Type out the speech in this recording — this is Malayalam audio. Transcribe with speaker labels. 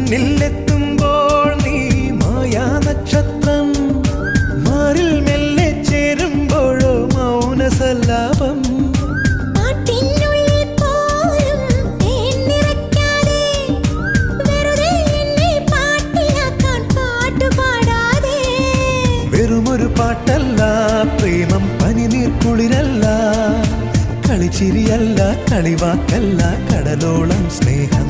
Speaker 1: മുന്നിലെത്തുമ്പോൾ നീ മായാ നക്ഷത്രം, മാറിൽ മെല്ലെ ചേരുമ്പോഴോ മൗനസല്ലാപം. വെറുമൊരു പാട്ടല്ല പ്രേമം, പനിനീർ കുളിരല്ല, കളിച്ചിരിയല്ല, കളിവാക്കല്ല, കടലോളം സ്നേഹം.